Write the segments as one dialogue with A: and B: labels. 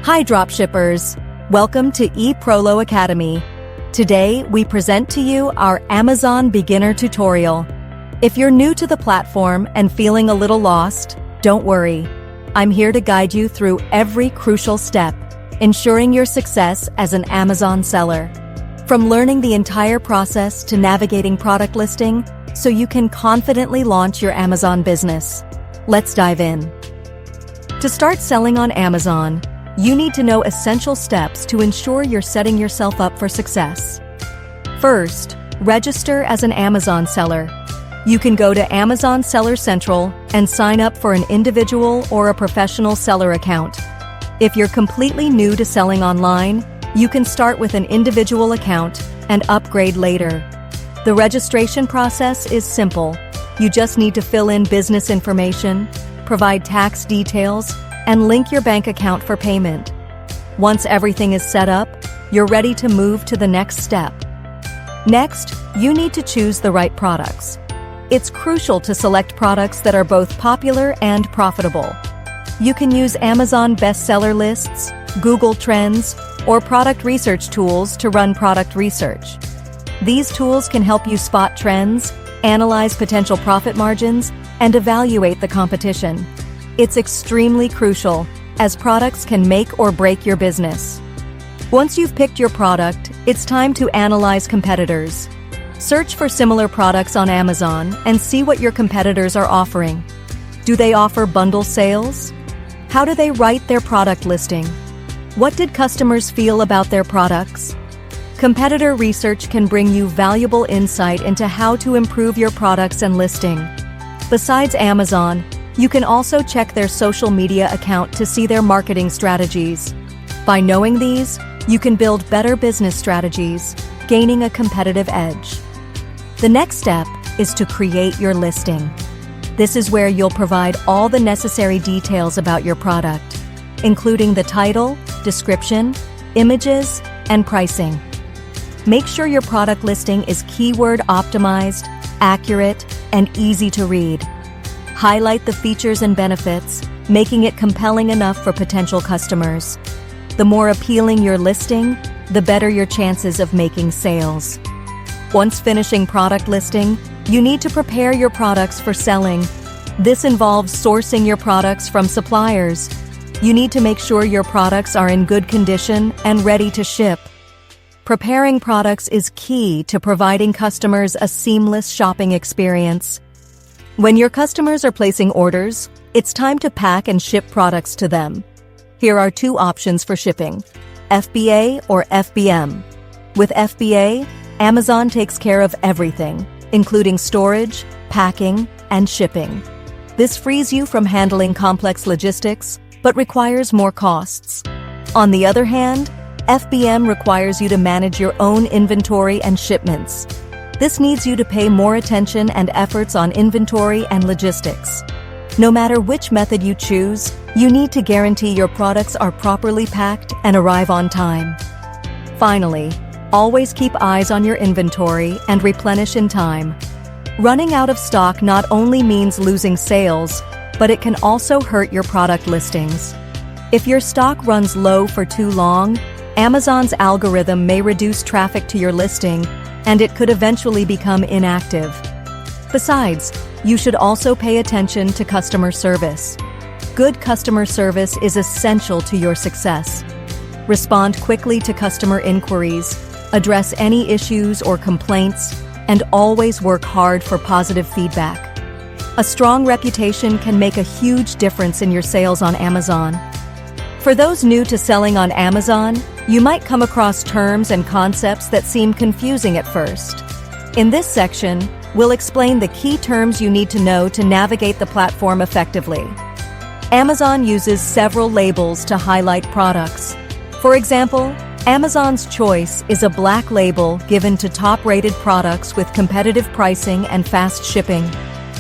A: Hi dropshippers! Welcome to eProlo Academy. Today, we present to you our Amazon beginner tutorial. If you're new to the platform and feeling a little lost, don't worry. I'm here to guide you through every crucial step, ensuring your success as an Amazon seller. From learning the entire process to navigating product listing, so you can confidently launch your Amazon business. Let's dive in. To start selling on Amazon, you need to know essential steps to ensure you're setting yourself up for success. First, register as an Amazon seller. You can go to Amazon Seller Central and sign up for an individual or a professional seller account. If you're completely new to selling online, you can start with an individual account and upgrade later. The registration process is simple. You just need to fill in business information, provide tax details, and link your bank account for payment. Once everything is set up, you're ready to move to the next step. Next, you need to choose the right products. It's crucial to select products that are both popular and profitable. You can use Amazon bestseller lists, Google Trends, or product research tools to run product research. These tools can help you spot trends, analyze potential profit margins, and evaluate the competition. It's extremely crucial, as products can make or break your business. Once you've picked your product, it's time to analyze competitors. Search for similar products on Amazon and see what your competitors are offering. Do they offer bundle sales? How do they write their product listing? What did customers feel about their products? Competitor research can bring you valuable insight into how to improve your products and listing. Besides Amazon, you can also check their social media account to see their marketing strategies. By knowing these, you can build better business strategies, gaining a competitive edge. The next step is to create your listing. This is where you'll provide all the necessary details about your product, including the title, description, images, and pricing. Make sure your product listing is keyword optimized, accurate, and easy to read. Highlight the features and benefits, making it compelling enough for potential customers. The more appealing your listing, the better your chances of making sales. Once finishing product listing, you need to prepare your products for selling. This involves sourcing your products from suppliers. You need to make sure your products are in good condition and ready to ship. Preparing products is key to providing customers a seamless shopping experience. When your customers are placing orders, it's time to pack and ship products to them. Here are two options for shipping: FBA or FBM. With FBA, Amazon takes care of everything, including storage, packing, and shipping. This frees you from handling complex logistics, but requires more costs. On the other hand, FBM requires you to manage your own inventory and shipments. This needs you to pay more attention and efforts on inventory and logistics. No matter which method you choose, you need to guarantee your products are properly packed and arrive on time. Finally, always keep eyes on your inventory and replenish in time. Running out of stock not only means losing sales, but it can also hurt your product listings. If your stock runs low for too long, Amazon's algorithm may reduce traffic to your listing, and it could eventually become inactive. Besides, you should also pay attention to customer service. Good customer service is essential to your success. Respond quickly to customer inquiries, address any issues or complaints, and always work hard for positive feedback. A strong reputation can make a huge difference in your sales on Amazon. For those new to selling on Amazon, you might come across terms and concepts that seem confusing at first. In this section, we'll explain the key terms you need to know to navigate the platform effectively. Amazon uses several labels to highlight products. For example, Amazon's Choice is a black label given to top-rated products with competitive pricing and fast shipping.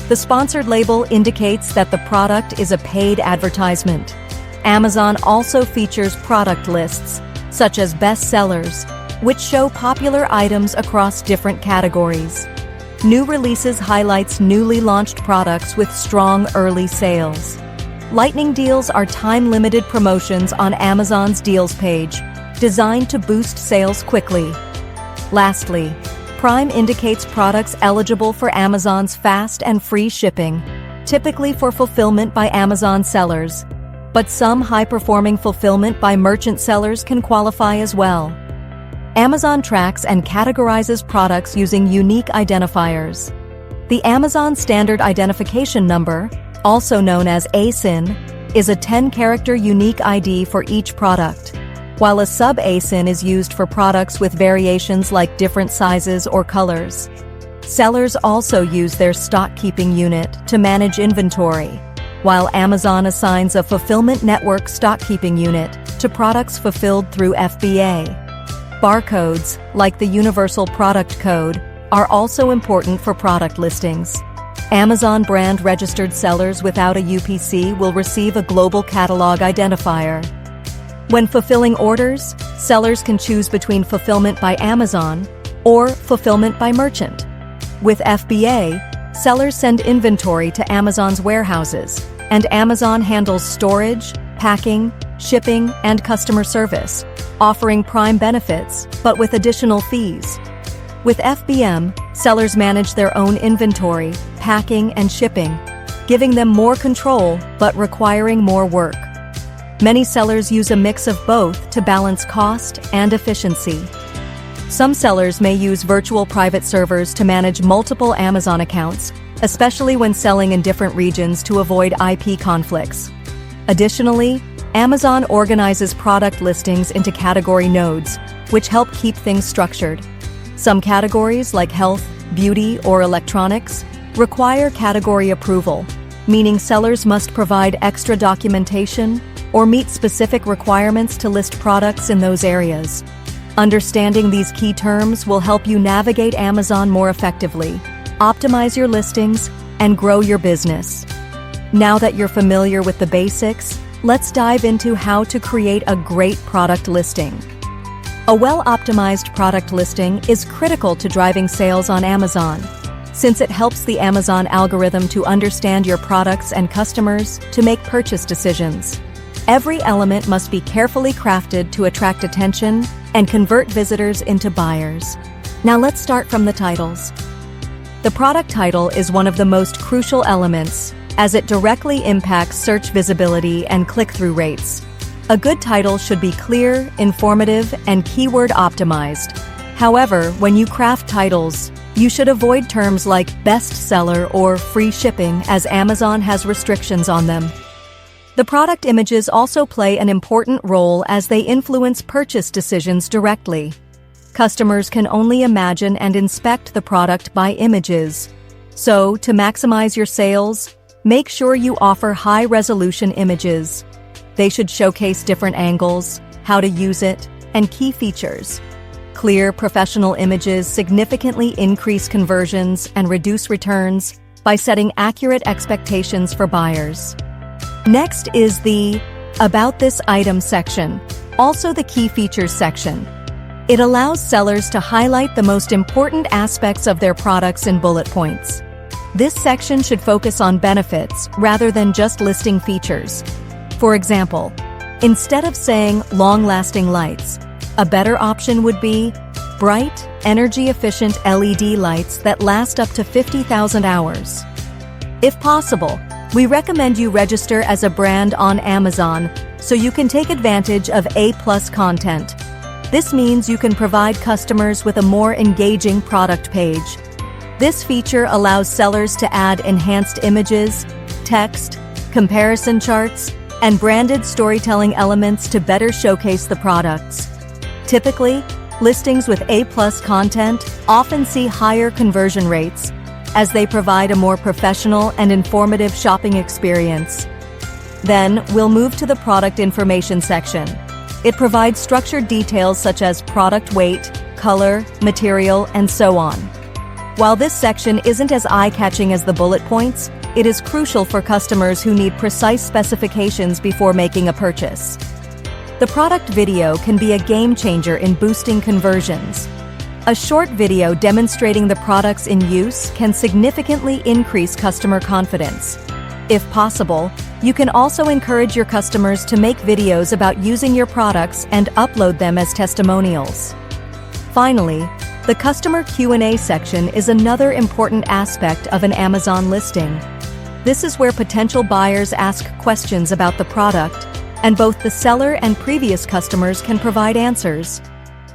A: The sponsored label indicates that the product is a paid advertisement. Amazon also features product lists, such as bestsellers, which show popular items across different categories. New Releases highlights newly launched products with strong early sales. Lightning deals are time-limited promotions on Amazon's Deals page, designed to boost sales quickly. Lastly, Prime indicates products eligible for Amazon's fast and free shipping, typically for fulfillment by Amazon sellers, but some high-performing fulfillment by merchant sellers can qualify as well. Amazon tracks and categorizes products using unique identifiers. The Amazon Standard Identification Number, also known as ASIN, is a 10-character unique ID for each product, while a sub-ASIN is used for products with variations like different sizes or colors. Sellers also use their stock-keeping unit to manage inventory, while Amazon assigns a fulfillment network stock-keeping unit to products fulfilled through FBA. Barcodes, like the Universal Product Code, are also important for product listings. Amazon brand-registered sellers without a UPC will receive a global catalog identifier. When fulfilling orders, sellers can choose between fulfillment by Amazon or fulfillment by merchant. With FBA, sellers send inventory to Amazon's warehouses, and Amazon handles storage, packing, shipping, and customer service, offering Prime benefits, but with additional fees. With FBM, sellers manage their own inventory, packing, and shipping, giving them more control but requiring more work. Many sellers use a mix of both to balance cost and efficiency. Some sellers may use virtual private servers to manage multiple Amazon accounts, especially when selling in different regions to avoid IP conflicts. Additionally, Amazon organizes product listings into category nodes, which help keep things structured. Some categories, like health, beauty, or electronics, require category approval, meaning sellers must provide extra documentation or meet specific requirements to list products in those areas. Understanding these key terms will help you navigate Amazon more effectively, optimize your listings, and grow your business. Now that you're familiar with the basics, let's dive into how to create a great product listing. A well-optimized product listing is critical to driving sales on Amazon, since it helps the Amazon algorithm to understand your products and customers to make purchase decisions. Every element must be carefully crafted to attract attention and convert visitors into buyers. Now let's start from the titles. The product title is one of the most crucial elements, as it directly impacts search visibility and click-through rates. A good title should be clear, informative, and keyword optimized. However, when you craft titles, you should avoid terms like bestseller or free shipping, as Amazon has restrictions on them. The product images also play an important role as they influence purchase decisions directly. Customers can only imagine and inspect the product by images. So, to maximize your sales, make sure you offer high-resolution images. They should showcase different angles, how to use it, and key features. Clear, professional images significantly increase conversions and reduce returns by setting accurate expectations for buyers. Next is the About This Item section, also the Key Features section. It allows sellers to highlight the most important aspects of their products in bullet points. This section should focus on benefits rather than just listing features. For example, instead of saying long-lasting lights, a better option would be bright, energy-efficient LED lights that last up to 50,000 hours. If possible, we recommend you register as a brand on Amazon so you can take advantage of A+ content. This means you can provide customers with a more engaging product page. This feature allows sellers to add enhanced images, text, comparison charts, and branded storytelling elements to better showcase the products. Typically, listings with A+ content often see higher conversion rates, as they provide a more professional and informative shopping experience. Then, we'll move to the product information section. It provides structured details such as product weight, color, material, and so on. While this section isn't as eye-catching as the bullet points, it is crucial for customers who need precise specifications before making a purchase. The product video can be a game changer in boosting conversions. A short video demonstrating the products in use can significantly increase customer confidence. If possible, You can also encourage your customers to make videos about using your products and upload them as testimonials. Finally, the customer Q&A section is another important aspect of an Amazon listing. This is where potential buyers ask questions about the product, and both the seller and previous customers can provide answers.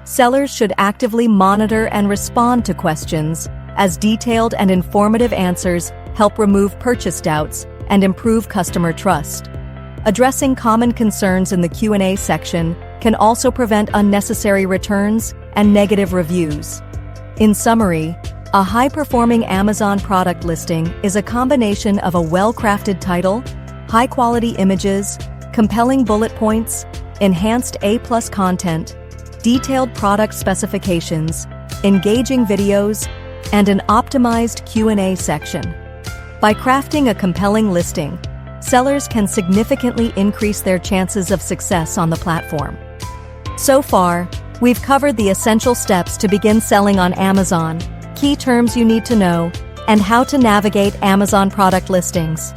A: Sellers should actively monitor and respond to questions, as detailed and informative answers help remove purchase doubts and improve customer trust. Addressing common concerns in the Q&A section can also prevent unnecessary returns and negative reviews. In summary, a high-performing Amazon product listing is a combination of a well-crafted title, high-quality images, compelling bullet points, enhanced A+ content, detailed product specifications, engaging videos, and an optimized Q&A section. By crafting a compelling listing, sellers can significantly increase their chances of success on the platform. So far, we've covered the essential steps to begin selling on Amazon, key terms you need to know, and how to navigate Amazon product listings.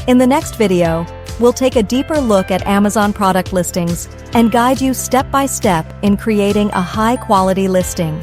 A: In the next video, we'll take a deeper look at Amazon product listings and guide you step by step in creating a high-quality listing.